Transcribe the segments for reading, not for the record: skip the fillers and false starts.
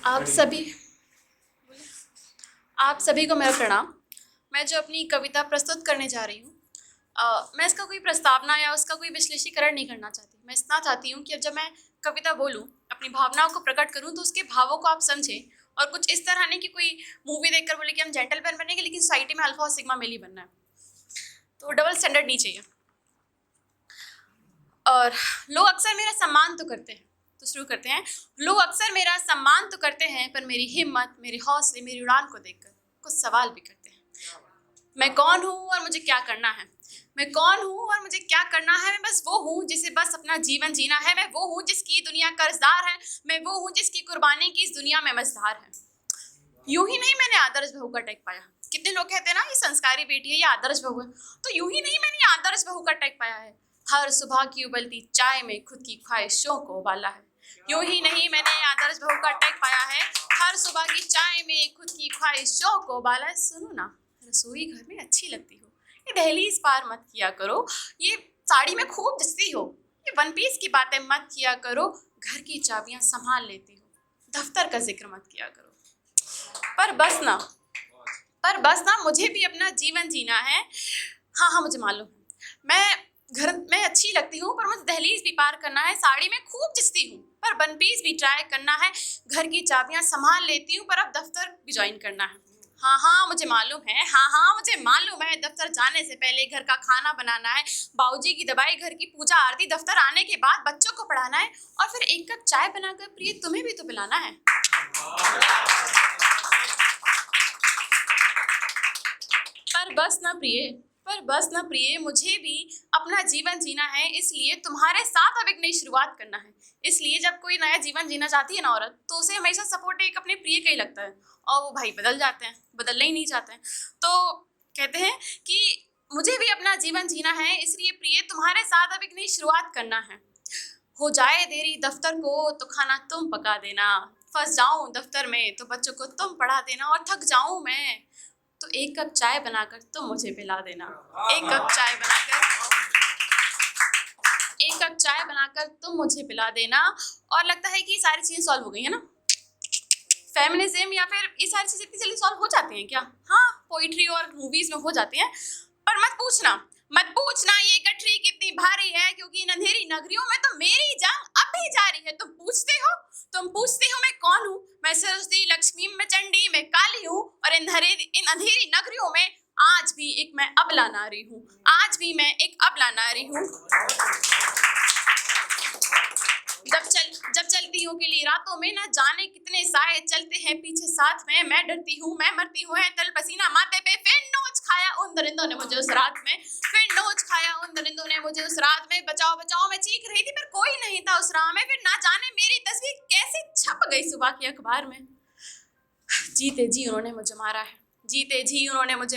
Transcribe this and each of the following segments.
आप सभी आप सभी को मेरा प्रणाम। मैं जो अपनी कविता प्रस्तुत करने जा रही हूँ, मैं इसका कोई प्रस्तावना या उसका कोई विश्लेषीकरण नहीं करना चाहती। मैं इतना चाहती हूँ कि जब मैं कविता बोलूँ, अपनी भावनाओं को प्रकट करूँ, तो उसके भावों को आप समझें। और कुछ इस तरह नहीं कि कोई मूवी देखकर बोले कि हम जेंटलमैन बनेंगे लेकिन सोसाइटी में अल्फा और सिग्मा मेल ही बनना है। तो डबल स्टैंडर्ड नहीं चाहिए। और लोग अक्सर मेरा सम्मान तो करते हैं, तो शुरू करते हैं। लोग अक्सर मेरा सम्मान तो करते हैं, पर मेरी हिम्मत, मेरे हौसले, मेरी उड़ान को देखकर कुछ सवाल भी करते हैं। मैं कौन हूँ और मुझे क्या करना है? मैं कौन हूँ और मुझे क्या करना है? मैं बस वो हूँ जिसे बस अपना जीवन जीना है। मैं वो हूँ जिसकी दुनिया कर्जदार है। मैं वो हूँ जिसकी कुर्बानी की इस दुनिया में मझधार है। यूं ही नहीं मैंने आदर्श बहू का टैग पाया। कितने लोग कहते हैं ना, ये संस्कारी बेटी है, ये आदर्श बहू है। तो यूं ही नहीं मैंने ये आदर्श बहू का टैग पाया है। हर सुबह की उबलती चाय में खुद की ख्वाहिशों को उबाला है। यूं ही नहीं मैंने आदर्श बहू का टैग पाया है। हर सुबह की चाय में खुद की ख्वाहिशों को उबाला है। सुनो ना, रसोई घर में अच्छी लगती हो, ये दहलीज पार मत किया करो, ये साड़ी में खूब जचती हो, ये वन पीस की बातें मत किया करो, घर की चाबियां संभाल लेती हो, दफ्तर का जिक्र मत किया करो। पर बस ना मुझे भी अपना जीवन जीना है। हाँ, मुझे मालूम है, मैं अच्छी लगती हूँ, पर मुझे दहलीज भी पार करना है। साड़ी में खूब जचती हूँ, पर वन पीस भी ट्राई करना है। घर की चाबियां संभाल लेती हूँ, पर अब दफ्तर भी ज्वाइन करना है। हाँ, मुझे मालूम है, मुझे मालूम है, दफ्तर जाने से पहले घर का खाना बनाना है, बाबूजी की दवाई, घर की पूजा आरती, दफ्तर आने के बाद बच्चों को पढ़ाना है, और फिर एक कप चाय बनाकर प्रिय तुम्हें भी तो पिलाना है। पर बस ना प्रिय, मुझे भी अपना जीवन जीना है। इसलिए तुम्हारे साथ अब एक नई शुरुआत करना है। इसलिए जब कोई नया जीवन जीना चाहती है ना औरत, तो उसे हमेशा सपोर्ट एक अपने प्रिय का ही लगता है, और वो भाई बदल जाते हैं, बदलना ही नहीं चाहते हैं। तो कहते हैं कि मुझे भी अपना जीवन जीना है, इसलिए प्रिय तुम्हारे साथ अब एक नई शुरुआत करना है। हो जाए देरी दफ्तर को तो खाना तुम पका देना, फंस जाऊं दफ्तर में तो बच्चों को तुम पढ़ा देना, और थक जाऊं मैं तो एक कप चाय बनाकर तुम मुझे पिला देना। एक कप चाय बनाकर तुम मुझे पिला देना। और लगता है कि ये सारी चीजें सॉल्व हो गई है ना। फेमिनिज्म या फिर ये सारी चीजें इतनी जल्दी सॉल्व हो जाती हैं क्या? हाँ, पोइट्री और मूवीज में हो जाती हैं, पर मत पूछना ये गठरी कितनी भारी है, क्योंकि इन अंधेरी नगरियों में तो मेरी जंग अब भी जारी है। तुम पूछते हो मैं कौन हूँ? मैं सरस्वती, लक्ष्मी, मैं चंडी, मैं काली हूँ, और इन अंधेरी नगरियों में आज भी एक मैं अबला नारी हूँ। जब चलती हूँ अकेली रातों में, न जाने कितने साए चलते हैं पीछे साथ में। मैं डरती हूँ, मैं मरती हूँ, है तल पसीना माथे पे। फिर नोच खाया उन दरिंदों ने मुझे उस रात में। बचाओ बचाओ मैं चीख रही थी, पर कोई नहीं था उस राह में। फिर ना जाने मेरी तस्वीर कैसे छप गई सुबह के अखबार में। जीते जी उन्होंने मुझे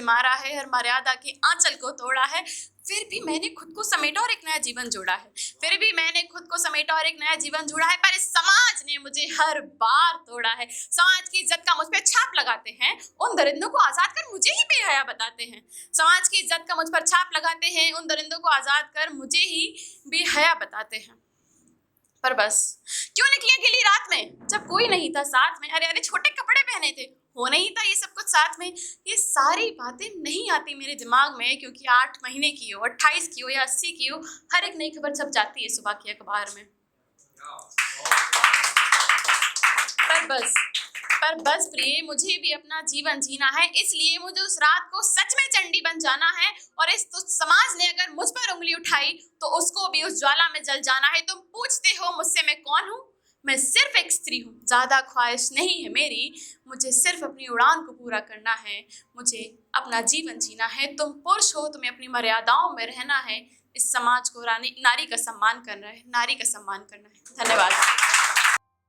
मारा है, हर मर्यादा की आंचल को तोड़ा है। फिर भी मैंने खुद को समेटा और एक नया जीवन जोड़ा है। पर इस समाज ने मुझे हर बार तोड़ा है। समाज की इज्जत का मुझ पे छाप लगाते हैं, उन दरिंदों को आजाद कर मुझे ही बेहया बताते हैं। समाज की इज्जत का मुझ पर छाप लगाते हैं, उन दरिंदों को आजाद कर मुझे ही बेहया बताते हैं। पर बस क्यों निकली अकेली रात में जब कोई नहीं था साथ में? अरे छोटे कपड़े पहने थे, हो नहीं था ये सब कुछ साथ में। ये सारी बातें नहीं आती मेरे दिमाग में, क्योंकि 8 महीने की हो, 28 की हो या 80 की हो, हर एक नई खबर छप जाती है सुबह के अखबार में। पर बस प्रिय, मुझे भी अपना जीवन जीना है। इसलिए मुझे उस रात को सच में चंडी बन जाना है, और इस तो समाज ने अगर मुझ पर उंगली उठाई तो उसको भी उस ज्वाला में जल जाना है। तुम पूछते हो मुझसे मैं कौन हूँ? मैं सिर्फ एक स्त्री हूँ, ज्यादा ख्वाहिश नहीं है मेरी। मुझे सिर्फ अपनी उड़ान को पूरा करना है, मुझे अपना जीवन जीना है। तुम पुरुष हो, तुम्हें अपनी मर्यादाओं में रहना है। इस समाज को नारी का सम्मान करना है। धन्यवाद।